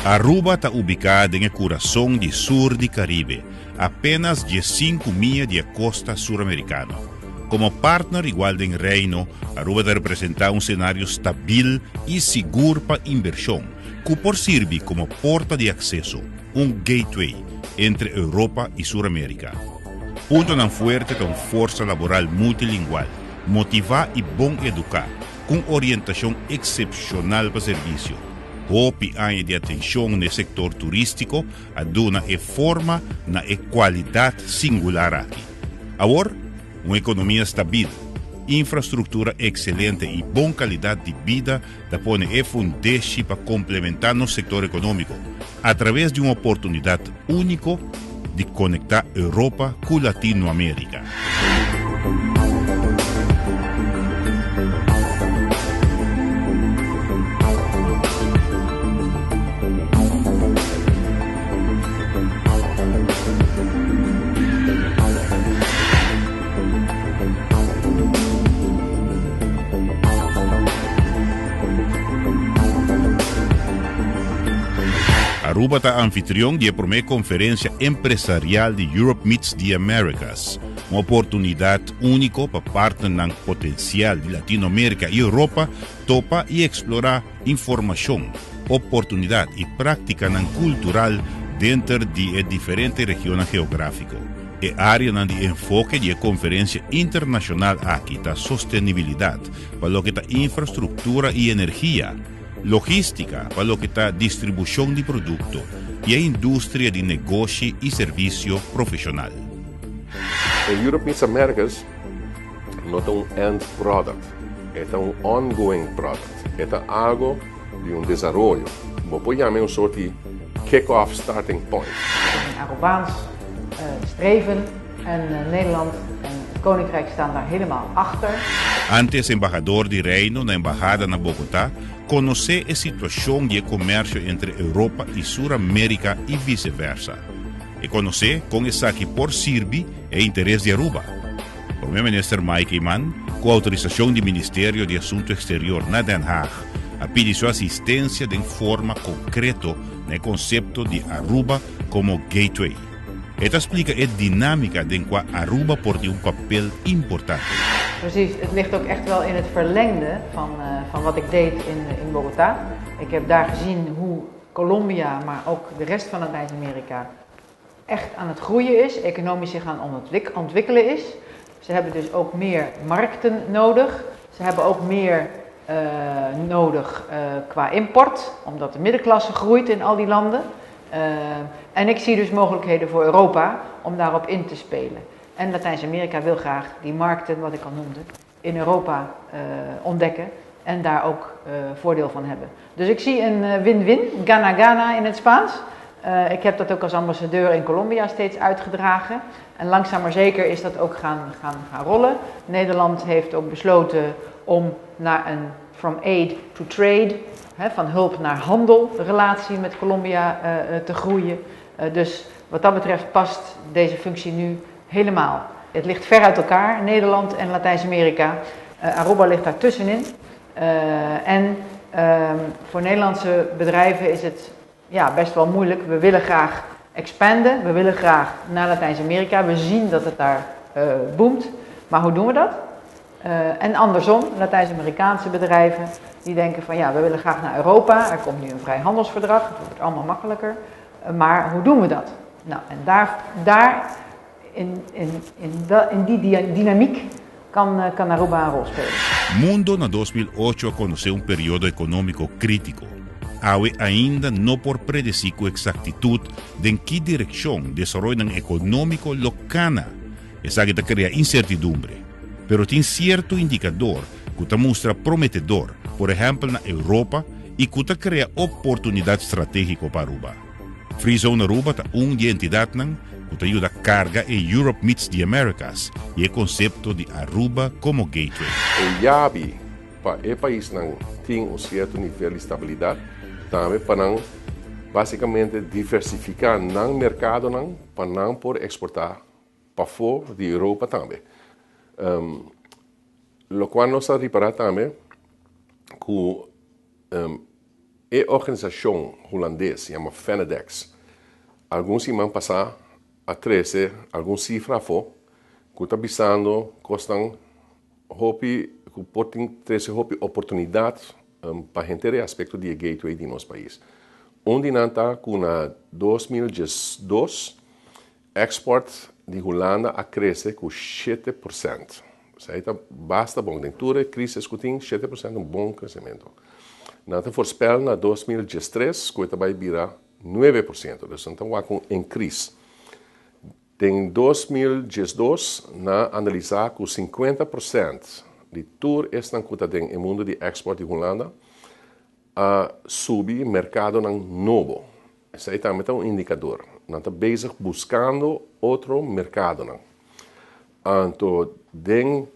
Aruba está ubicada en el corazón del sur del Caribe, apenas 15 millas de la costa suramericana. Como partner igual del Reino, Aruba representa un escenario estabil y seguro para inversión, que por sirve como puerta de acceso, un gateway entre Europa y Suramérica. Punto tan fuerte con fuerza laboral multilingual, motivar y bon educar, con orientación excepcional para servicio. Hopi años de atención en el sector turístico, aduna e forma na e qualidad singular aquí. Ahora, una economía estable, infraestructura excelente y buena calidad de vida da pone e fundeshi para complementar nuestro sector económico a través de una oportunidad única de conectar Europa con Latinoamérica. Aruba está anfitrión de la primera conferencia empresarial de Europe Meets the Americas, una oportunidad única para partner potencial de Latinoamérica y Europa topa y explorar información, oportunidad y práctica cultural dentro de diferentes regiones geográficas. El área de enfoque de la conferencia internacional aquí está sostenibilidad, para lo que está infraestructura y energía, logística, para lo que está distribución de productos, y a industria de negocio y servicio profesional. El Europe Meets Americas no es un end product, es un ongoing product, es algo de un desarrollo. We podemos een soort kick-off starting point. Een Arubaans streven en Nederland en het Koninkrijk staan daar helemaal achter. Antes embajador de Reino na embajada na Bogotá, conoce a situación de comercio entre Europa y Suramérica y viceversa. E conoce con esa que por sirve e interés de Aruba. Por mi ministro Mike Iman, con autorización del Ministerio de Asunto Exterior na Den Haag, a pedir su asistencia de forma concreta en el concepto de Aruba como gateway. Esto explica la dinámica de en cual Aruba porta un papel importante. Precies, het ligt ook echt wel in het verlengde van wat ik deed in Bogotá. Ik heb daar gezien hoe Colombia, maar ook de rest van Latijns-Amerika echt aan het groeien is, economisch zich aan ontwikkelen is. Ze hebben dus ook meer markten nodig. Ze hebben ook meer nodig qua import, omdat de middenklasse groeit in al die landen. En ik zie dus mogelijkheden voor Europa om daarop in te spelen. En Latijns-Amerika wil graag die markten, wat ik al noemde, in Europa ontdekken en daar ook voordeel van hebben. Dus ik zie een win-win, gana-gana in het Spaans. Ik heb dat ook als ambassadeur in Colombia steeds uitgedragen. En langzaam maar zeker is dat ook gaan rollen. Nederland heeft ook besloten om naar een from aid to trade, van hulp naar handel, relatie met Colombia te groeien. Dus wat dat betreft past deze functie nu helemaal. Het ligt ver uit elkaar, Nederland en Latijns-Amerika. Aruba ligt daar tussenin. Voor Nederlandse bedrijven is het best wel moeilijk. We willen graag expanden, we willen graag naar Latijns-Amerika. We zien dat het daar boomt. Maar hoe doen we dat? En andersom, Latijns-Amerikaanse bedrijven die denken van we willen graag naar Europa. Er komt nu een vrijhandelsverdrag, het wordt allemaal makkelijker. Maar hoe doen we dat? Nou, en daar in die dynamiek kan Aruba een rol spelen. Mundo na 2008 conheceu um período econômico crítico. Awe ainda não por predecir com exactitud de em que direção desenvolvimento econômico locana. Essa que cria incertidumbre. Pero tem certo indicador que mostra prometedor, por exemplo, na Europa, e que cria oportunidade estratégica para Aruba. Free Zone Aruba é de entidade que ajuda a carga e Europe Meets the Americas e o conceito de Aruba como gateway. O IABI para o país tem certo nível de estabilidade, também para basicamente diversificar no mercado para não por exportar para fora de Europa também. Lo cual nos ha reparado también que a organização holandesa, chama Fenedex, alguns irmãos passaram a 13, alguns cifras for, que está visando, custam, hopi, que podem ter oportunidade para gente aspecto de gateway de nosso país. Onde não está com na 2012, export de Holanda a crescer com 7%. Então, basta bom. Dentro da crise, escutem 7% um bom crescimento. Não está forspel na 2013, que vai virar 9%. Então, estamos em crise. Em 2012, na analisar com 50% de tudo esta que tem no mundo de export de Holanda, a subir mercado novo. Isso aí também é um indicador. Não está bezig buscando outro mercado. Então, den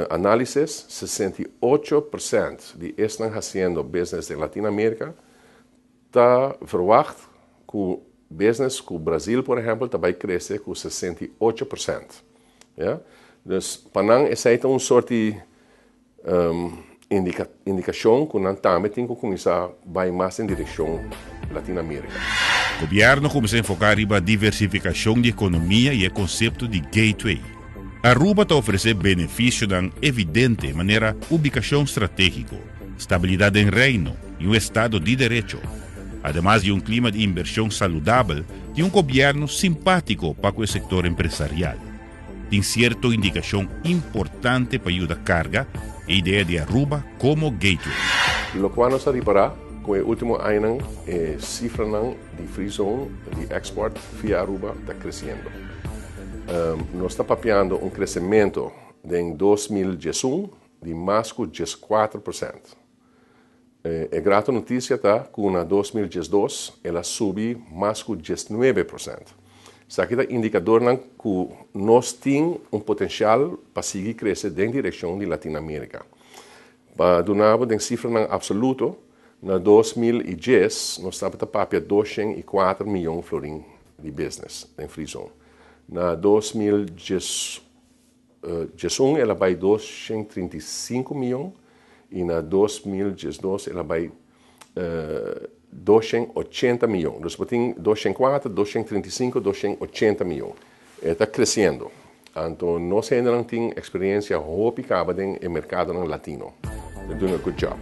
análises, 68% de estão fazendo business em Latinoamérica está verwacht que o business com o Brasil, por exemplo, vai crescer com 68%. Ja? Dus, para nós, é uma sorte indicação que nós também temos que começar a ir mais em direção Latinoamérica. O governo começou a enfocar em a diversificação de economia e o conceito de gateway. Aruba está oferecendo benefícios de evidente maneira ubicação estratégica, estabilidade em reino e um estado de direito. Además de um clima de inversão saudável e um governo simpático para o setor empresarial. Tem certa indicação importante para ajudar a carga a ideia de Aruba como gateway. Lo que nós reparar com o último ano, a cifra de free zone de export via Aruba está crescendo. Nós estamos papeando um crescimento em 2021 de mais que 14%. A grata notícia está que na 2012 ela subiu mais que 19%. Isso aqui é indicador que nós temos um potencial para seguir crescendo em direção de Latinoamérica. Para dar uma cifra absoluta, na 2010 nós estamos papeando 204 milhões de florins de business em free zone. Na 2011 ela vai 235 milhões e na 2012 ela vai 280 milhões. Nós temos 204, 235, 280 milhões. Está crescendo. Então, nós ainda não temos experiência rápida no mercado latino. They're doing a good job.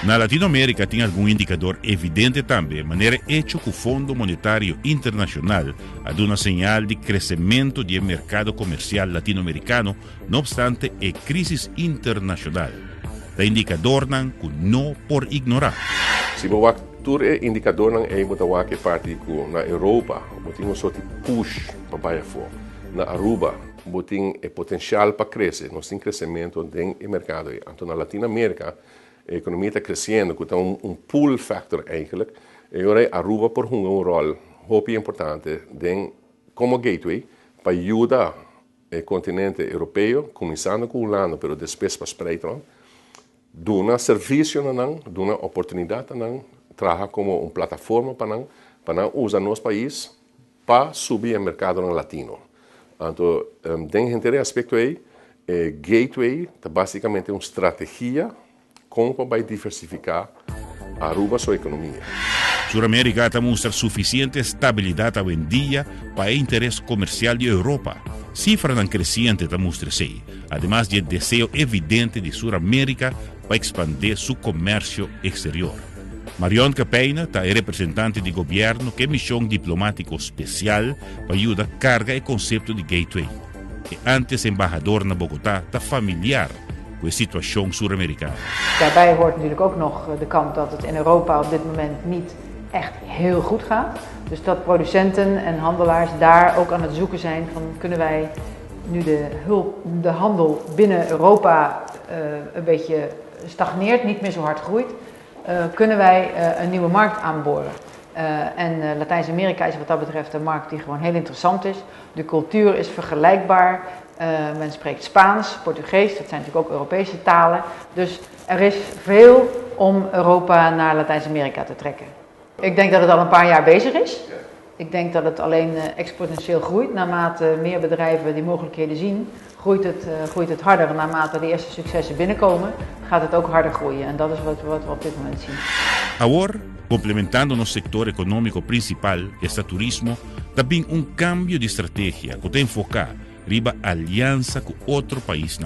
Na Latinoamérica tem algum indicador evidente também, maneira hecho que o Fundo Monetário Internacional a dar uma señal de crescimento do mercado comercial latino-americano, não obstante a crise internacional. Da indicador que não por ignorar. Se você tur indicador é que parte na Europa, tem um sorte push para baixo fora. Na Aruba, tem potencial para crescer, nós temos crescimento no mercado. Então, na Latinoamérica, a economia está crescendo, que é um pull factor eigenlijk. E agora Aruba por um rol muito importante como gateway para ajudar o continente europeu, começando com o Holanda, mas depois para spreiden, dar um serviço, dar uma oportunidade, trabalhar como uma plataforma para usar nosso país para subir o mercado latino. Então, dentro desse aspecto aí, gateway é basicamente uma estratégia como vai diversificar a Aruba sua economia. Suramérica está mostrando suficiente estabilidade hoje em dia para o interesse comercial de Europa. Cifra crescente está mostrando, además de desejo evidente de Suramérica para expandir seu comércio exterior. Marion Capeina está representante de governo que é missão diplomático especial para ajudar a carga e conceito de gateway. E antes embajador na Bogotá está familiar com a situação suramericana. Daarbij hoort natuurlijk ook nog de kant dat het in Europa op dit moment niet echt heel goed gaat. Dus dat producenten en handelaars daar ook aan het zoeken zijn van kunnen wij nu de handel binnen Europa een beetje stagneert, niet meer zo hard groeit, kunnen wij een nieuwe markt aanboren. En Latijns-Amerika is wat dat betreft een markt die gewoon heel interessant is. De cultuur is vergelijkbaar. Men spreekt Spaans, Portugees, dat zijn natuurlijk ook Europese talen. Dus er is veel om Europa naar Latijns-Amerika te trekken. Ik denk dat het al een paar jaar bezig is. Ik denk dat het alleen exponentieel groeit. Naarmate meer bedrijven die mogelijkheden zien, groeit het harder. Naarmate de eerste successen binnenkomen, gaat het ook harder groeien. En dat is wat we op dit moment zien. Ahora, complementando nuestro sector económico principal, este turismo, también un cambio de estrategia que te enfoca riba alianza con otro país,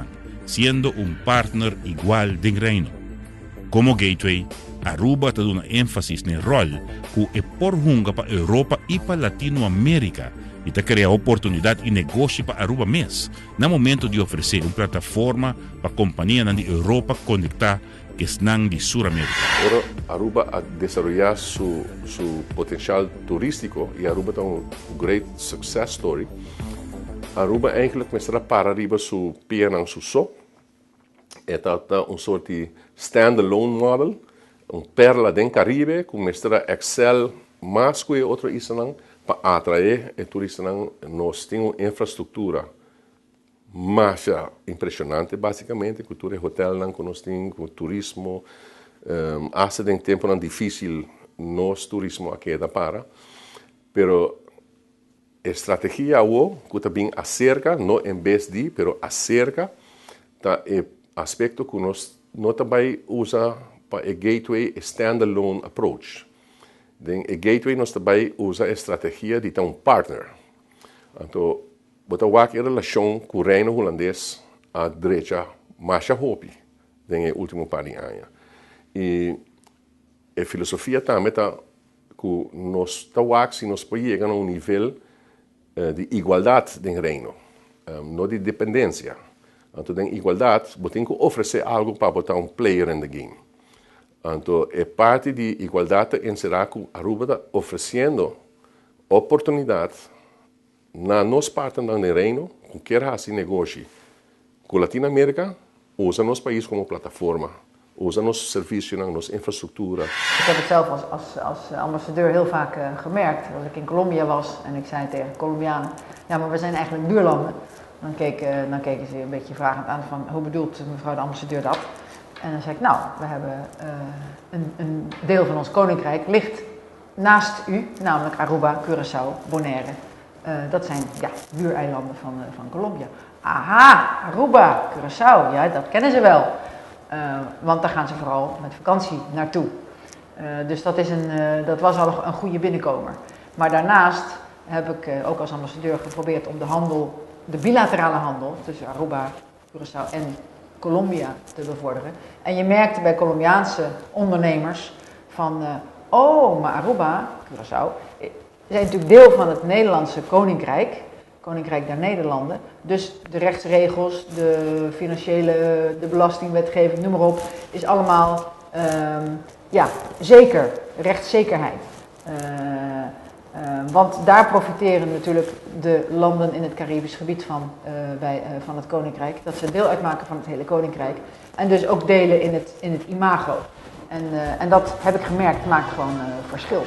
siendo un partner igual del reino. Como gateway, Aruba te da un énfasis en el rol que es por junga para Europa y para Latinoamérica y te crea oportunidad y negocio para Aruba mes, en el momento de ofrecer una plataforma para compañías de Europa conectar que están de Sudamérica. Ahora Aruba ha desarrollado su potencial turístico y Aruba es un great success story. Aruba eigenlijk começará para arriba su pia en su so. Het is een soort standalone model, een perla den Caribe, começará excel mais que outra isla para atrair o turista. Nós temos infraestrutura mais impressionante, basicamente, cultura hotel que nós temos, com turismo. Há um tempo difícil nós turismo aqui da para, pero estrategia o que também acerca, não em vez de, pero acerca, tá aspecto que nós também usa para o gateway standalone approach. O gateway nós também usa a estratégia de ter um partner. Então, bota a relação com o reino holandês à direita mais hopi no último par de anos. E a filosofia também está que nós se nós podemos chegar a um nível de igualdade no reino, não de dependência. Então, em igualdade, você tem que oferecer algo para botar um player in the game. Então, é parte de igualdade em será que Aruba está oferecendo oportunidade na nossa parte do reino, com qualquer assim negócio. Com a Latinoamérica, usa nosso país como plataforma, usa nosso serviço, nossa infraestructura. Ik heb het zelf als ambassadeur heel vaak gemerkt. Als ik in Colombia was en ik zei tegen Colombianen, ja, maar we zijn eigenlijk buurlanden. Dan keken ze een beetje vragend aan van, hoe bedoelt mevrouw de ambassadeur dat? En dan zei ik, nou, we hebben een deel van ons koninkrijk ligt naast u, namelijk Aruba, Curaçao, Bonaire. Dat zijn buureilanden van Colombia. Aha, Aruba, Curaçao, ja, dat kennen ze wel. Want daar gaan ze vooral met vakantie naartoe. Dus dat was al een goede binnenkomer. Maar daarnaast heb ik ook als ambassadeur geprobeerd om de bilaterale handel tussen Aruba, Curaçao en Colombia te bevorderen. En je merkte bij Colombiaanse ondernemers van, maar Aruba, Curaçao, zijn natuurlijk deel van het Nederlandse Koninkrijk, Koninkrijk der Nederlanden. Dus de rechtsregels, de financiële, de belastingwetgeving, noem maar op, is allemaal zeker, rechtszekerheid. Want daar profiteren natuurlijk de landen in het Caribisch gebied van het Koninkrijk. Dat ze deel uitmaken van het hele Koninkrijk. En dus ook delen in het imago. En dat heb ik gemerkt, maakt gewoon verschil.